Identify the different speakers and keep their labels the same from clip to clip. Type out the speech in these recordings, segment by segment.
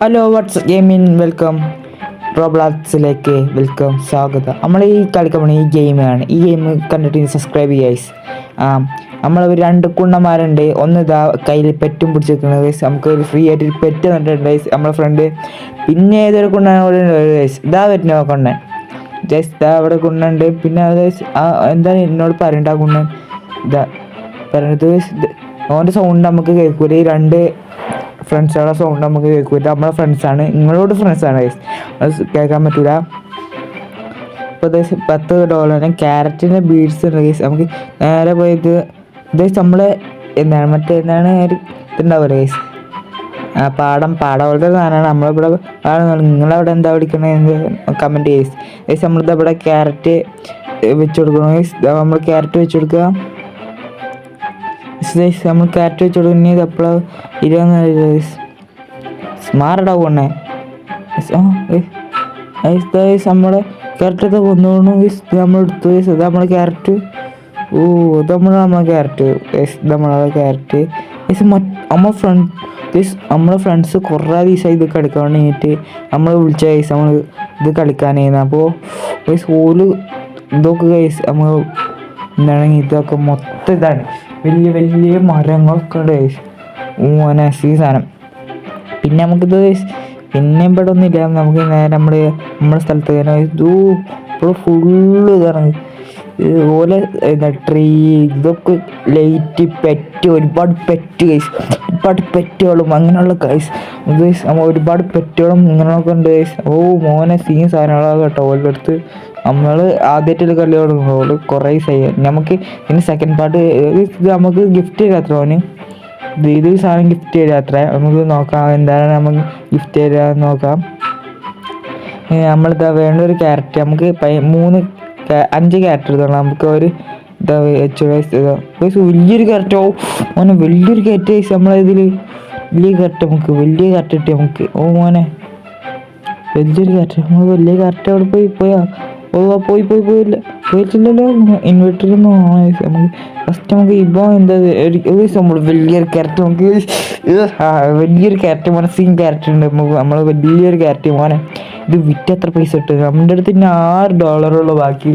Speaker 1: Hello വാട്സ് ഗെയിമിൻ welcome റോബ്ലാക്സിലേക്ക് welcome സ്വാഗതം. നമ്മൾ ഈ കളിക്കാൻ പോണ ഈ ഗെയിമാണ്. ഈ ഗെയിം കണ്ടിട്ട് സബ്സ്ക്രൈബ് ചെയ്യൈസ്. നമ്മൾ രണ്ട് കുണ്ണന്മാരുണ്ട്. ഒന്ന് ഇതാ കയ്യിൽ പെറ്റും പിടിച്ചിരിക്കുന്നത്. നമുക്ക് ഒരു ഫ്രീ ആയിട്ട് ഒരു പെറ്റ് തന്നിട്ടുണ്ട് നമ്മളെ ഫ്രണ്ട്. പിന്നെ ഏതൊരു കുണ്ണനോട് ഇതാ വരുന്ന കുണ്ണൻ ജസ്റ്റ് ഇതാ അവിടെ കുണ്ണുണ്ട്. പിന്നെ അത് എന്താ എന്നോട് പറയണ്ട ആ കുണ്ണൻ ഇതാ പറഞ്ഞത്. അവൻ്റെ സൗണ്ട് നമുക്ക് കേൾക്കൂല. ഈ രണ്ട് ഫ്രണ്ട്സുകളുടെ സൗണ്ട് നമുക്ക് കേൾക്കില്ല. നമ്മളെ ഫ്രണ്ട്സാണ്, നിങ്ങളോട് ഫ്രണ്ട്സാണ് അത് കേൾക്കാൻ പറ്റില്ല. ഇപ്പോൾ $10 ക്യാരറ്റിൻ്റെ ബീഡ്സ് ഉണ്ട് ഗൈസ്. നമുക്ക് നേരെ പോയത് നമ്മൾ എന്താണ് മറ്റേ എന്താണ് ഇതുണ്ടാവില്ല ഗൈസ്, പാടം പോലത്തെ സാധനമാണ്. നമ്മളിവിടെ നിങ്ങളവിടെ എന്താ വിളിക്കണത് കമൻറ്റ് ചെയ്സ് ഗൈസ്. നമ്മളിത് ഇവിടെ ക്യാരറ്റ് വെച്ച് കൊടുക്കണം ഗൈസ്. നമ്മൾ ക്യാരറ്റ് വെച്ച് കൊടുക്കുക. നമ്മൾ ക്യാരറ്റ് വെച്ച് കൊടുക്കുന്നത് എപ്പോഴാണ് 20 സ്മാർട്ടാ കൊണ്ടേ നമ്മുടെ ക്യാരറ്റൊക്കെ കൊണ്ടുപോകണം. നമ്മൾ എടുത്തു ഇത് നമ്മളെ ക്യാരറ്റ്. നമ്മളെ ക്യാരറ്റ് നമ്മളെ ക്യാരറ്റ് നമ്മളെ ഫ്രണ്ട്സ് കുറേ ദിവസമായി ഇത് കളിക്കാൻ വേണ്ടിയിട്ട് നമ്മൾ വിളിച്ച കേസ് നമ്മൾ ഇത് കളിക്കാനായിരുന്നു. അപ്പോൾ ഓല് ഇതൊക്കെ കേസ് നമ്മൾ എന്താണെങ്കിൽ ഇതൊക്കെ മൊത്തം ഇതാണ്, വലിയ വലിയ മരങ്ങളൊക്കെ ഉണ്ട് കേസ്. ഈ സാധനം പിന്നെ നമുക്കിത് പിന്നെ ഇവിടെ ഒന്നുമില്ല. നമുക്ക് നേരെ നമ്മുടെ സ്ഥലത്ത് തന്നെ ഇപ്പോൾ ഫുള്ള് ഇതാണ് ഇതുപോലെ ട്രീ, ഇതൊക്കെ ലൈറ്റ്, പെറ്റ്, ഒരുപാട് പെറ്റ് കേസ്, ഒരുപാട് പെറ്റുകളും അങ്ങനെയുള്ള കേസ് നമ്മൾ ഒരുപാട് പെറ്റുകളും ഇങ്ങനെയൊക്കെ ഉണ്ട് കേസ്. മോനെ സീൻ സാധനങ്ങളൊക്കെ കേട്ടോ ഓൻ്റെ അടുത്ത്. നമ്മൾ ആദ്യമായിട്ടുള്ള കളി തുടങ്ങുമ്പോൾ കുറേ ചെയ്യാം. നമുക്ക് ഇനി സെക്കൻഡ് പാർട്ട് ഇത് നമുക്ക് ഗിഫ്റ്റ് ചെയ്യാത്ര ഓന് ഇത് സാധനം ഗിഫ്റ്റ് തരാം അത്ര. നമുക്ക് നോക്കാം എന്താണ് നമുക്ക് ഗിഫ്റ്റ് തരാമെന്ന് നോക്കാം. നമ്മളിതാ വേണ്ട ഒരു ക്യാരറ്റ് നമുക്ക് 5 ക്യാരറ്റ് എടുത്തോളാം. നമുക്ക് ഒരു ഇതാ വലിയൊരു ക്യാരറ്റോ മോനെ, വലിയൊരു ക്യാരറ്റ് നമ്മളിതിൽ വലിയ ക്യാരറ്റ് വലിയ ക്യാരറ്റ് കിട്ടി നമുക്ക്. മോനെ വലിയൊരു ക്യാരറ്റ്, നമ്മൾ വലിയ ക്യാരറ്റ് അവിടെ പോയിട്ടില്ലല്ലോ. ഇൻവെർട്ടറൊന്നും നമുക്ക് ഫസ്റ്റ് നമുക്ക് ഇപ്പോൾ എന്താ നമ്മൾ വലിയൊരു ക്യാരറ്റ് നമുക്ക് വലിയൊരു ക്യാരറ്റ് മോനെ, സീൻ ക്യാരറ്റ് ഉണ്ട് നമ്മൾ വലിയൊരു ക്യാരറ്റ് മോനെ. ഇത് വിറ്റ് എത്ര പൈസ ഇട്ട് നമ്മുടെ അടുത്ത് പിന്നെ $6 ബാക്കി.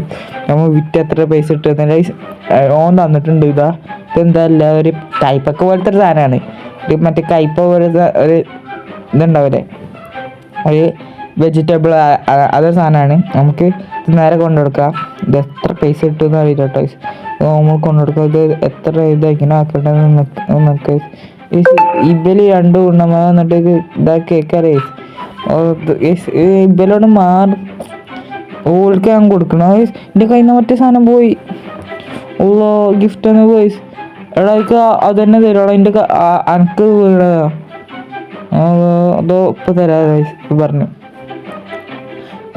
Speaker 1: നമ്മൾ വിറ്റ് എത്ര പൈസ ഇട്ട് ഓൻ തന്നിട്ടുണ്ട്. ഇതെന്താ ഒരു കയ്പൊക്കെ പോലത്തെ ഒരു സാധനമാണ്. ഇത് മറ്റേ കയ്പ പോലത്തെ ഒരു ഇതുണ്ടാവില്ലേ, ഒരു വെജിറ്റബിൾ അതൊരു സാധനമാണ്. നമുക്ക് ഇത് നേരെ കൊണ്ടുകൊടുക്കാം. ഇത് എത്ര പൈസ കിട്ടുമെന്ന് അറിയില്ല കേട്ടോ. നമ്മൾ കൊണ്ടുകൊടുക്കാം. ഇത് എത്ര ഇങ്ങനെ ആക്കേണ്ടതെന്ന് നമുക്ക് ഇവല് 2 ഉണ്ണമാർ എന്നിട്ട് ഇതാക്കി കേൾക്കാറേ ഇവലോട് ഓൾക്ക് ഞാൻ കൊടുക്കണം. എൻ്റെ കയ്യിൽ നിന്ന് മറ്റേ സാധനം പോയി. ഗിഫ്റ്റ് ഒന്ന് പോയി. എടാ അത് തന്നെ തരുവാടാ. എൻ്റെ അനക്ക് വീണതാ അതോ ഇപ്പം തരാതെ പറഞ്ഞു.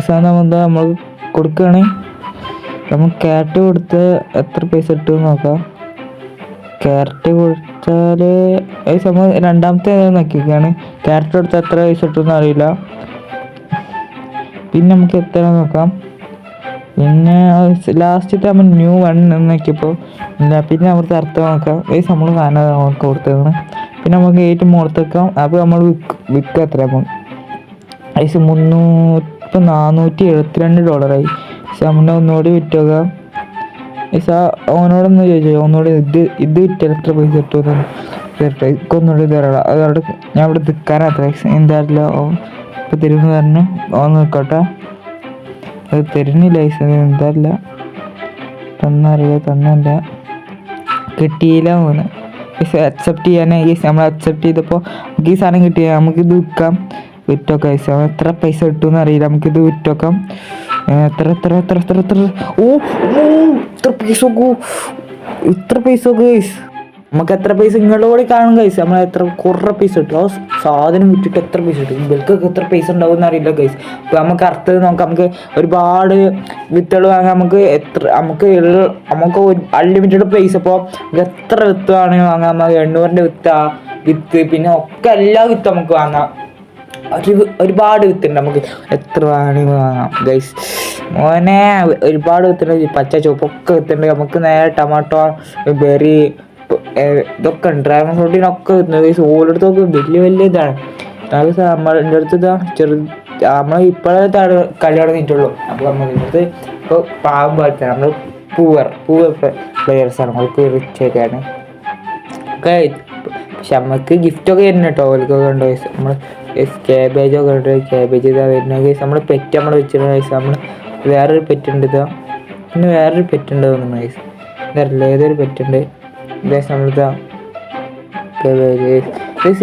Speaker 1: സാധനം എന്താ നമ്മൾ കൊടുക്കുകയാണെങ്കിൽ നമ്മൾ ക്യാരറ്റ് കൊടുത്ത് എത്ര പൈസ കിട്ടുമെന്ന് നോക്കാം. ക്യാരറ്റ് കൊടുത്താൽ നമ്മൾ രണ്ടാമത്തെ നോക്കിയൊക്കെയാണ്. ക്യാരറ്റ് കൊടുത്താൽ എത്ര പൈസ കിട്ടുമെന്ന് അറിയില്ല. പിന്നെ നമുക്ക് എത്ര നോക്കാം. പിന്നെ ലാസ്റ്റ് നമ്മൾ ന്യൂ 1 നോക്കിയപ്പോൾ ഇല്ല. പിന്നെ നമുക്ക് അർത്ഥം നോക്കാം. നമ്മൾ സാധനം നമുക്ക് കൊടുത്തേക്കണം. പിന്നെ നമുക്ക് ഏറ്റവും മുഖത്ത് വെക്കാം. അപ്പോൾ നമ്മൾ വിൽക്കുക എത്ര $472 പക്ഷെ നമ്മളെ ഒന്നുകൂടി വിറ്റുപോകാം. ഓനോടൊന്ന് ചോദിച്ചോ, ഓനോട് ഇത് വിറ്റാൽ എത്ര പൈസ കിട്ടുമെന്ന് തരട്ടെ. ഒന്നുകൂടി തരാം. അതവിടെ ഞാൻ ഇവിടെ നിൽക്കാനത്ര എന്താറില്ല. ഇപ്പം തരുമെന്ന് പറഞ്ഞു. ഓന്ന് നിൽക്കട്ടെ. അത് തരുന്നില്ല എന്താറില്ല. തന്നല്ല കിട്ടിയില്ല ഓന്. അക്സെപ്റ്റ് ചെയ്യാൻ നമ്മൾ അക്സെപ്റ്റ് ചെയ്തപ്പോൾ നമുക്ക് ഈ സാധനം കിട്ടിയ നമുക്കിത് വിൽക്കാം. വിറ്റോക്കാം. എത്ര പൈസ കിട്ടുമെന്ന് അറിയില്ല. നമുക്കിത് വിറ്റോക്കാം. എത്ര പൈസ ഗൈസ്. നമുക്ക് എത്ര പൈസ നിങ്ങളോട് കാണും ഗൈസ്. നമ്മൾ എത്ര കുറേ പൈസ കിട്ടും. ആ സാധനം വിറ്റിട്ട് എത്ര പൈസ കിട്ടും. ഇവൽക്കൊക്കെ എത്ര പൈസ ഉണ്ടാവും അറിയില്ല ഗൈസ്. അപ്പോൾ നമുക്ക് അർത്ഥം നോക്കാം. നമുക്ക് ഒരുപാട് വിത്തുകൾ വാങ്ങാം. നമുക്ക് അൺലിമിറ്റഡ് പൈസ. ഇപ്പോൾ എത്ര വിത്ത് വേണമെങ്കിൽ വാങ്ങാം. നമുക്ക് 800-ൻ്റെ വിത്ത് പിന്നെ ഒക്കെ എല്ലാ വിത്തും നമുക്ക് വാങ്ങാം. ഒരുപാട് വിത്തുണ്ട്. നമുക്ക് എത്ര വേണമെങ്കിൽ വാങ്ങാം ഗൈസ്. മോനെ ഒരുപാട് വിത്തുണ്ട്. പച്ച ചുവപ്പൊക്കെ വിത്തുണ്ട്. നമുക്ക് നേരെ ടൊമാറ്റോ, ബെറി ഇതൊക്കെ ഉണ്ട്. Dragon ഫ്രൂട്ടിനൊക്കെ വിത്തുന്നത് guys. ഓരോരുത്തൊക്കെ വലിയ വലിയ ഇതാണ്. അത് നമ്മളുടെ അടുത്ത് ഇതാ നമ്മൾ ഇപ്പോഴേ കളി തുടങ്ങിയിട്ടുള്ളൂ. അപ്പോൾ നമ്മളുടെ അടുത്ത് ഇപ്പോൾ പാവം പോലത്തെ നമ്മൾ പൂവർ പ്ലെയേഴ്സാണ്, നമ്മൾക്ക് റിച്ചൊക്കെയാണ് ഒക്കെ. പക്ഷെ നമുക്ക് ഗിഫ്റ്റൊക്കെ വരുന്നു കേട്ടോ. ഓൽക്കൊക്കെ ഉണ്ട് വയസ്സ് നമ്മൾ ക്യാബേജൊക്കെ ഉണ്ട്. ക്യാബേജ് ഇതാ വരുന്ന വയസ്സ് നമ്മൾ പെറ്റ് നമ്മൾ വെച്ചിരുന്ന വയസ്സ് നമ്മൾ വേറൊരു പെറ്റുണ്ട് ഇതാ. പിന്നെ വേറൊരു പെറ്റുണ്ട് തോന്നുന്നു വയസ്സ് ഇതല്ല ഏതൊരു പെറ്റുണ്ട് വയസ്സ് നമ്മളിതാ ക്യാബേജ്.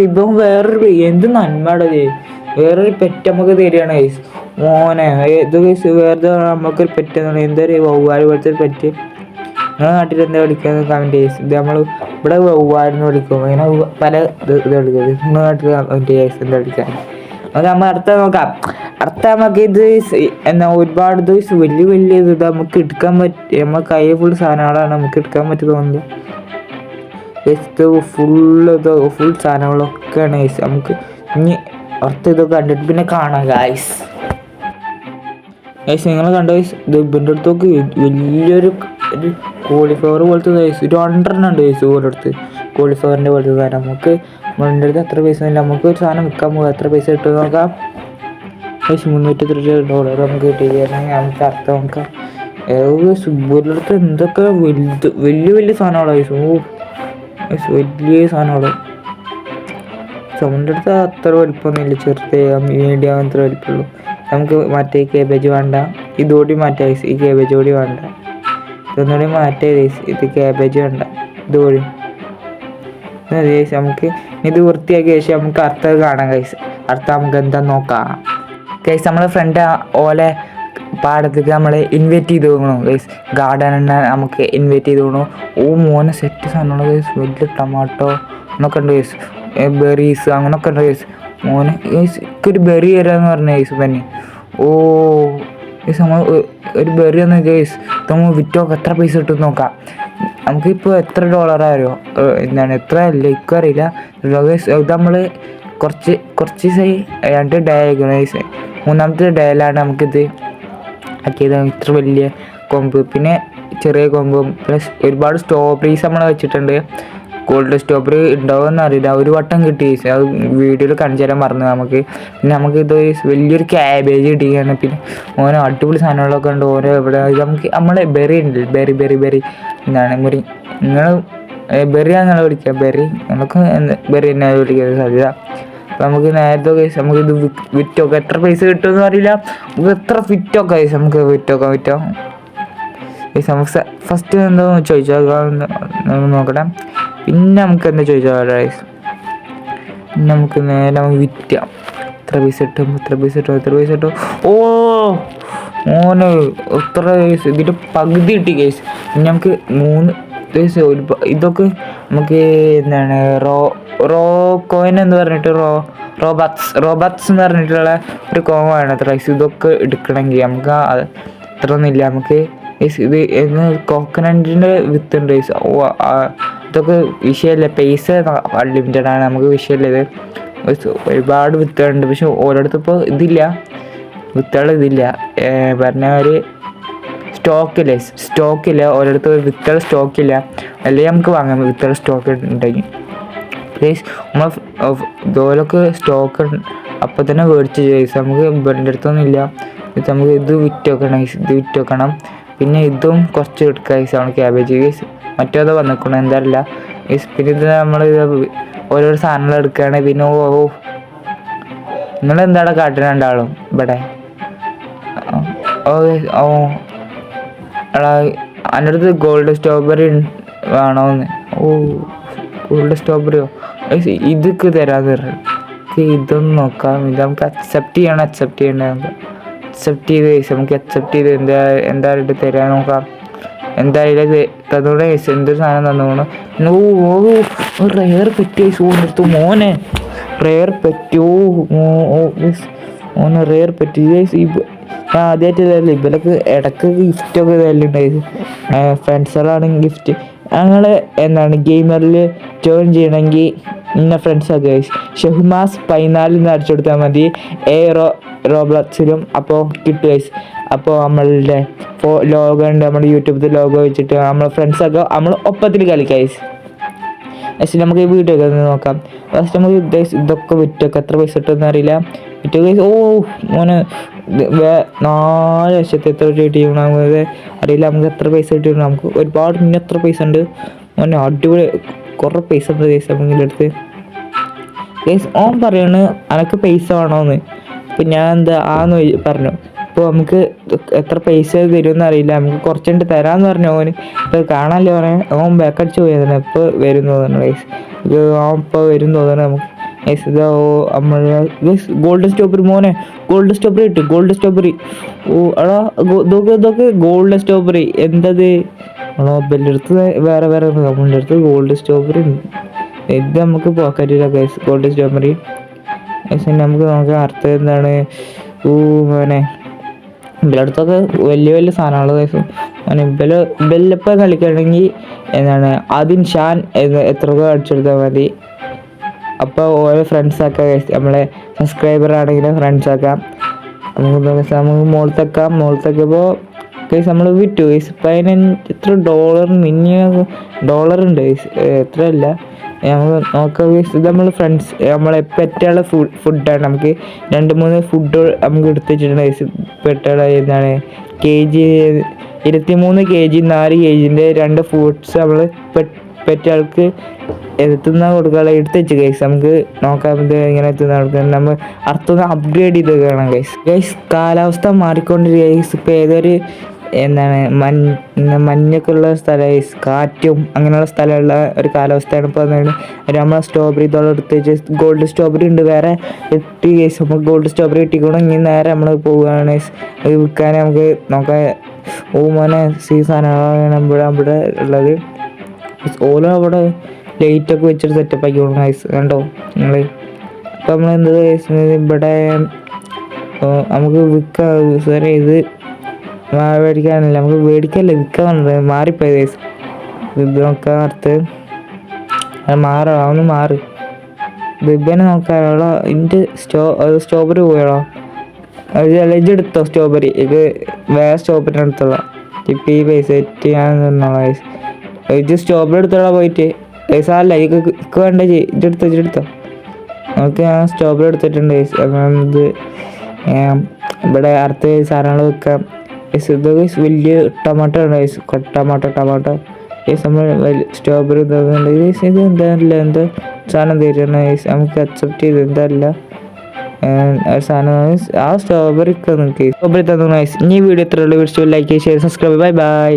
Speaker 1: ഇപ്പം വേറൊരു എന്ത് നന്മയുടെ വേറൊരു പെറ്റ് നമുക്ക് തരികയാണ് വയസ്സ് മോനെ. ഇത് വയസ്സ് വേറെ നമുക്കൊരു പെറ്റ് എന്തൊരു വവ്വാല് പോലത്തെ ഒരു പെറ്റ്. നിങ്ങളുടെ നാട്ടിൽ എന്താ വിളിക്കാന്ന് കമൻറ്റ് ചെയ്ത്. ഇത് നമ്മൾ ഇവിടെ വവ്വാലെന്ന് വിളിക്കും, അങ്ങനെ പല ഇത് വിളിക്കും. നിങ്ങളുടെ നാട്ടിൽ കമൻറ്റ് ചെയ്ത് എന്താ വിളിക്കാൻ. അത് നമ്മൾ അടുത്ത നോക്കാം. അടുത്ത നമുക്ക് ഇത് എന്താ ഒരുപാട് ഇത് വലിയ ഇത് നമുക്ക് എടുക്കാൻ പറ്റും. നമ്മൾ കൈ ഫുൾ സാധനങ്ങളാണ് നമുക്ക് എടുക്കാൻ പറ്റും തോന്നുന്നത്. ഫുൾ സാധനങ്ങളൊക്കെയാണ് ഗൈസ്. നമുക്ക് ഇനി അടുത്ത ഇതൊക്കെ കണ്ടിട്ട് പിന്നെ കാണാം ഗൈസ്. നിങ്ങൾ കണ്ട ഗൈസ്, ഇത് ഇവൻ്റെ അടുത്തൊക്കെ വലിയൊരു കോളിഫ്ലവർ പോലത്തെ ഗൈസ് 2 ഉണ്ട് ഗൈസ് ഓരോരുത്ത്. കോളിഫ്ലവറിൻ്റെ പോലത്തെ സാധനം നമുക്ക് നമ്മളുടെ അടുത്ത് എത്ര പൈസ ഇല്ല. നമുക്ക് ഒരു സാധനം വിൽക്കാൻ പോകുക, എത്ര പൈസ കിട്ടും നോക്കാം ഗൈസ്. $330 നമുക്ക് കിട്ടിയിരിക്കുകയാണെങ്കിൽ നമുക്ക് അർത്ഥം നോക്കാം. സുബൂരിൻ്റെ എന്തൊക്കെ വലിയ സാധനങ്ങളാണ് ഗൈസ്. വലിയ സാധനങ്ങൾ. നമ്മുടെ അടുത്ത് അത്ര വലിപ്പമൊന്നുമില്ല, ചെറുത് മീഡിയം അത്ര വലിപ്പമുള്ളൂ. നമുക്ക് മറ്റേ കേബേജ് വേണ്ട, ഇതുകൂടി മാറ്റാം. ഈ കേബേജ് കൂടി വേണ്ട, ഇതൊന്നുകൂടി മാറ്റേ. ഇത് കേബേജ് വേണ്ട, ഇതുകൂടി നമുക്ക് ഇത് വൃത്തിയാക്കിയ ശേഷം നമുക്ക് അർത്ഥം കാണാം ഗൈസ്. അർത്ഥം നമുക്ക് എന്താ നോക്കാം ഗൈസ്. നമ്മളെ ഫ്രണ്ട് ഓലെ പാടത്തേക്ക് നമ്മൾ ഇൻവൈറ്റ് ചെയ്ത് പോകണം ഗൈസ്. ഗാർഡൻ നമുക്ക് ഇൻവൈറ്റ് ചെയ്ത് പോകണം. മോനെ സെറ്റ് സാധനങ്ങൾ ഗൈസ്. വലിയ ടൊമാറ്റോ എന്നൊക്കെ ഉണ്ട് ഗൈസ്. ബെറീസ് അങ്ങനൊക്കെ ഉണ്ട് ഗൈസ്. മോനെ ഗൈസ് ഒരു ബെറി തരാമെന്ന് പറഞ്ഞു ഗൈസ് പനി. ഗൈസ് നമ്മൾ ഒരു ബെറി ഒന്ന് ഗൈസ് നമ്മൾ വിറ്റോക്കെ എത്ര പൈസ കിട്ടും നോക്കാം. നമുക്കിപ്പോൾ എത്ര $അറിയോ എന്താണ് എത്ര അല്ല ഇക്കും അറിയില്ല ഗൈസ്. ഇത് നമ്മൾ കുറച്ച് ദിവസമായി 2 ഡേ ആയിരിക്കും ഗൈസ്. 3ാമത്തെ ഡേയിലാണ് നമുക്കിത് ആക്കിയത്. ഇത്ര വലിയ കൊമ്പ്, പിന്നെ ചെറിയ കൊമ്പും പ്ലസ് ഒരുപാട് സ്ട്രോബെറീസ് നമ്മൾ വെച്ചിട്ടുണ്ട്. ഗോൾഡ് സ്ട്രോബെറി ഉണ്ടാവുമെന്ന് അറിയില്ല, ഒരു വട്ടം കിട്ടി. അത് വീഡിയോയിൽ കാണിച്ചു തരാൻ പറഞ്ഞു നമുക്ക്. പിന്നെ നമുക്ക് ഇത് വലിയൊരു ക്യാബേജ് കിട്ടിയാണ്. പിന്നെ ഓരോ അടിപൊളി സാധനങ്ങളൊക്കെ ഉണ്ട്. ഓരോ ഇവിടെ നമുക്ക് നമ്മളെ ബെറി ഉണ്ട്, ബെറി എന്താണ് മുറി. നിങ്ങൾ ബെറിയാണെന്നാണ് വിളിക്കുക, ബെറി നമുക്ക് ബെറി തന്നെ വിളിക്കാൻ സാധ്യത. അപ്പം നമുക്ക് നേരത്തെ കേസ് നമുക്കിത് വിറ്റോക്കാം. എത്ര പൈസ കിട്ടുമെന്ന് അറിയില്ല, നമുക്ക് എത്ര ഫിറ്റൊക്കെ കേസ് നമുക്ക് വിറ്റോക്കാം. നമുക്ക് ഫസ്റ്റ് എന്താ ചോദിച്ചാൽ നോക്കട്ടെ. പിന്നെ നമുക്ക് എന്താ ചോദിച്ചാൽ പിന്നെ നമുക്ക് നേരെ നമുക്ക് വിറ്റാം. എത്ര പൈസ കിട്ടും. മോനെ എത്ര കേസ് ഇതിൻ്റെ പകുതി കിട്ടി കേസ്. പിന്നെ നമുക്ക് 3 കേസ് ഇതൊക്കെ നമുക്ക് എന്താണ് കോയിൻ എന്ന് പറഞ്ഞിട്ട് റോബക്സ് എന്ന് പറഞ്ഞിട്ടുള്ള ഒരു കോമാണ് അത്ര കേസ്. ഇതൊക്കെ എടുക്കണമെങ്കിൽ നമുക്ക് അത്ര ഒന്നുമില്ല. നമുക്ക് ഇത് കോക്കനട്ടിൻ്റെ വിത്തുണ്ട് കേസ്. ഇതൊക്കെ വിഷയമല്ല, പൈസ അൺലിമിറ്റഡ് ആണ്, നമുക്ക് വിഷയമല്ല. ഇത് ഒരുപാട് വിത്തുകളുണ്ട്, പക്ഷെ ഓരോരുത്തർ ഇപ്പോൾ വിത്തുകൾ ഇതില്ല പറഞ്ഞ ഒരു സ്റ്റോക്കില്ല. ഓരോരുത്തർ വിത്തുകൾ സ്റ്റോക്കില്ല, അല്ലെങ്കിൽ നമുക്ക് വാങ്ങാം വിത്തുകൾ സ്റ്റോക്ക് ഉണ്ടെങ്കിൽ. പ്ലീസ് നമ്മൾ ഇതുപോലൊക്കെ സ്റ്റോക്ക് അപ്പം തന്നെ മേടിച്ച് ചോദിച്ചു. നമുക്ക് ഇവരുടെ അടുത്തൊന്നും ഇല്ല. നമുക്ക് ഇത് വിറ്റ് വെക്കണം. പിന്നെ ഇതും കുറച്ച് എടുക്കുക നമ്മൾ ക്യാബേജ് കേസ്. മറ്റേതോ വന്നിക്കണം എന്താറില്ല. പിന്നെ ഇത് നമ്മൾ ഓരോ സാധനങ്ങൾ എടുക്കുകയാണ്. പിന്നെ നിങ്ങളെന്താണ് കാട്ടുന്നുണ്ടാളും ഇവിടെ. എടാ എൻ്റെ അടുത്ത് ഗോൾഡ് സ്ട്രോബെറി വേണോന്ന്. ഗോൾഡ് സ്ട്രോബെറിയോ ഇതൊക്കെ തരാതെ ഇതൊന്നും നോക്കാം. ഇത് നമുക്ക് അക്സെപ്റ്റ് ചെയ്യണ്ടേ. നമുക്ക് അക്സെപ്റ്റ് ചെയ്ത് എന്തായിട്ട് തരാൻ നോക്കാം. എന്തായാലും തന്നോടെ എന്തൊരു സാധനം തന്നോണം. റെയർ പെറ്റ് എടുത്തു മോനെ. റെയർ പെറ്റ് ഞാൻ ആദ്യമായിട്ട് തരില്ല. ഇവരൊക്കെ ഇടയ്ക്ക് ഗിഫ്റ്റൊക്കെ തരലുണ്ടായിരുന്നു. ഫ്രണ്ട്സുകളാണെങ്കിൽ ഗിഫ്റ്റ് ഞങ്ങൾ എന്താണ് ഗെയിമറിൽ ജോയിൻ ചെയ്യണമെങ്കിൽ ഇന്ന ഫ്രണ്ട്സൊക്കെ ഷഹ്മാസ് 14 അടിച്ചു കൊടുത്താൽ മതി. റോബ്ലക്സിലും അപ്പോൾ കിട്ടും. അപ്പോൾ നമ്മളുടെ ലോഗോ ഉണ്ട്, നമ്മുടെ യൂട്യൂബിൽ ലോഗോ വെച്ചിട്ട് നമ്മളെ ഫ്രണ്ട്സൊക്കെ നമ്മൾ ഒപ്പത്തിൽ കളിക്കാം. നമുക്ക് ഈ വീഡിയോ ഒക്കെ നോക്കാം. ഫസ്റ്റ് നമുക്ക് ഇതൊക്കെ വിറ്റൊക്കെ എത്ര പൈസ കിട്ടുമെന്ന് അറിയില്ല. വിറ്റ് ഗൈസ് ഓ മോനെ 4 ലക്ഷത്തി എത്ര കിട്ടിയത് അറിയില്ല. നമുക്ക് എത്ര പൈസ കിട്ടിയിരുന്നു, നമുക്ക് ഒരുപാട് പിന്നെ എത്ര പൈസ ഉണ്ട് മോനെ, അടിപൊളി കുറേ പൈസ ഉണ്ട് ഗൈസ് നമ്മുടെ അടുത്ത്. ഗൈസ് ഓൻ പറയാണ് അനക്ക് പൈസ വേണമെന്ന്. അപ്പം ഞാൻ എന്താ ആന്ന് പറഞ്ഞു. ഇപ്പോൾ നമുക്ക് എത്ര പൈസ തരുമെന്ന് അറിയില്ല, നമുക്ക് കുറച്ചുണ്ട് തരാമെന്ന് പറഞ്ഞു ഓന്. ഇപ്പോൾ കാണാമല്ലോ പറയാൻ ഓൻ ബാക്കടിച്ച് പോയതാണ്. ഇപ്പോൾ വരും തോന്നുന്നു ഗൈസ്, ഇത് ഓൻ ഇപ്പോൾ വരും തോന്നുന്നു. നമുക്ക് ഗൈസ് ഇതാ നമ്മൾ ഗൈസ് ഗോൾഡ് സ്ട്രോബെറി മോനെ, ഗോൾഡ് സ്ട്രോബെറി ഇട്ട് ഗോൾഡ് സ്ട്രോബെറി. ഓ എടാ ഇതൊക്കെ ഗോൾഡ് സ്ട്രോബെറി എന്തത് ആണോ ബെല്ലെടുത്ത് വേറെ നമ്മളുടെ അടുത്ത് ഗോൾഡ് സ്ട്രോബെറി ഇത് നമുക്ക് പോക്കറ്റില്ല ഗൈസ് ഗോൾഡ് സ്ട്രോബെറി. ഗൈസ് നമുക്ക് നോക്കാം അർത്ഥം എന്താണ്. മോനെ ഇവരടുത്തൊക്കെ വലിയ വലിയ സാധനങ്ങൾ ഗൈസ്. മോനെ ബെല്ലപ്പം കളിക്കുകയാണെങ്കിൽ എന്താണ് ആദ്യം ഷാൻ എത്രയൊക്കെ അടിച്ചെടുത്താൽ മതി. അപ്പോൾ ഓരോ ഫ്രണ്ട്സാക്കാം ഗൈസ്, നമ്മളെ സബ്സ്ക്രൈബർ ആണെങ്കിലും ഫ്രണ്ട്സാക്കാം. നമുക്ക് മുകളിലത്തേക്കുമ്പോൾ ഗൈസ് നമ്മൾ വിറ്റു ഗൈസ്. 15 എത്ര ഡോളർ ഡോളറുണ്ട് ഗൈസ്, എത്രയല്ല നമ്മൾ നോക്കാം ഗൈസ്. ഇത് നമ്മൾ ഫ്രണ്ട്സ് നമ്മളെ പെറ്റുള്ള ഫുഡാണ്. നമുക്ക് 2-3 ഫുഡ് നമുക്ക് എടുത്ത് വെച്ചിട്ടുണ്ട് ഗൈസ്. പെറ്റുള്ള എന്താണ് kg 23 kg 4 kgൻ്റെ 2 ഫുഡ്സ് നമ്മൾ പെറ്റാൾക്ക് തിന്നാൻ കൊടുക്കാനുള്ള എടുത്ത് വെച്ച് ഗൈസ്. നമുക്ക് നോക്കാം ഇത് ഇങ്ങനെ തിന്നാൻ കൊടുക്കാൻ. നമ്മൾ അർത്ഥം അപ്ഗ്രേഡ് ചെയ്ത് കാണാം ഗൈസ്. കാലാവസ്ഥ മാറിക്കൊണ്ടിരിക്കുക ഗൈസ്. ഇപ്പോൾ ഏതൊരു എന്താണ് മഞ്ഞൊക്കെ ഉള്ള സ്ഥലം ഗൈസ്, കാറ്റും അങ്ങനെയുള്ള സ്ഥലമുള്ള ഒരു കാലാവസ്ഥയാണ് ഇപ്പോൾ എന്താണ്. നമ്മളെ സ്ട്രോബെറി ഇതോടെ എടുത്ത് വെച്ച് ഗോൾഡ് സ്ട്രോബെറി ഉണ്ട് വേറെ കിട്ടി ഗൈസ്. നമുക്ക് ഗോൾഡ് സ്ട്രോബെറി കിട്ടിക്കണം. ഇനി നേരെ നമ്മൾ പോവുകയാണ് ഗൈസ് അത് വിൽക്കാൻ. നമുക്ക് നോക്കാം. മോനെ സീസണാണ് ഇവിടെ ഉള്ളത്. ഓരോ അവിടെ ലൈറ്റൊക്കെ വെച്ചിട്ട് സെറ്റപ്പ് ആക്കി കൊടുക്കണം ഗൈസ്, കണ്ടോ നിങ്ങൾ. അപ്പോൾ നമ്മൾ എന്ത് ഇവിടെ നമുക്ക് വിൽക്കാം സാറേ. ഇത് മേടിക്കാനല്ല, നമുക്ക് മേടിക്കല്ലേ വിൽക്കാന്നുണ്ട്. മാറിപ്പോയി ഗൈസ്. ഇത് നോക്കാൻ അടുത്ത് ഒന്ന് മാറി ബിബനെ നോക്കാനുള്ള ഇതിൻ്റെ സ്ട്രോബെറി പോയാളോ ഇത് എടുത്തോ സ്ട്രോബെറി. ഇത് വേറെ സ്ട്രോബെറി എടുത്തോളാം. ഇപ്പം ഈ പൈസ സെറ്റ് ഞാൻ തന്നോളാം ഗൈസ്. ഇത് സ്ട്രോബെറി എടുത്തോളാം പോയിട്ട് ഗൈസ്. അല്ല ഇത് വേണ്ട ഇതെടുത്തോ. നമുക്ക് ഞാൻ സ്ട്രോബെറി എടുത്തിട്ടുണ്ട് ഗൈസ്. ഇത് ഇവിടെ അടുത്ത സാധനങ്ങൾ വെക്കാം ഗൈസ്. ഇത് വലിയ ടൊമാറ്റോ ഉണ്ട് ഗൈസ്. Tomato guys. നമ്മൾ സ്ട്രോബെറി ഇതാകുന്നുണ്ട് ഗൈസ്. ഇത് എന്താ സാധനം തരുന്ന ഗൈസ്, നമുക്ക് അക്സെപ്റ്റ് ചെയ്ത് എന്തല്ല സാധനം ആ സ്ട്രോബെറി തന്നു ഗൈസ്. ഇനി വീഡിയോ എത്ര ഉള്ളൂ, ലൈക്ക് ഷെയർ സബ്സ്ക്രൈബ്. ബൈ.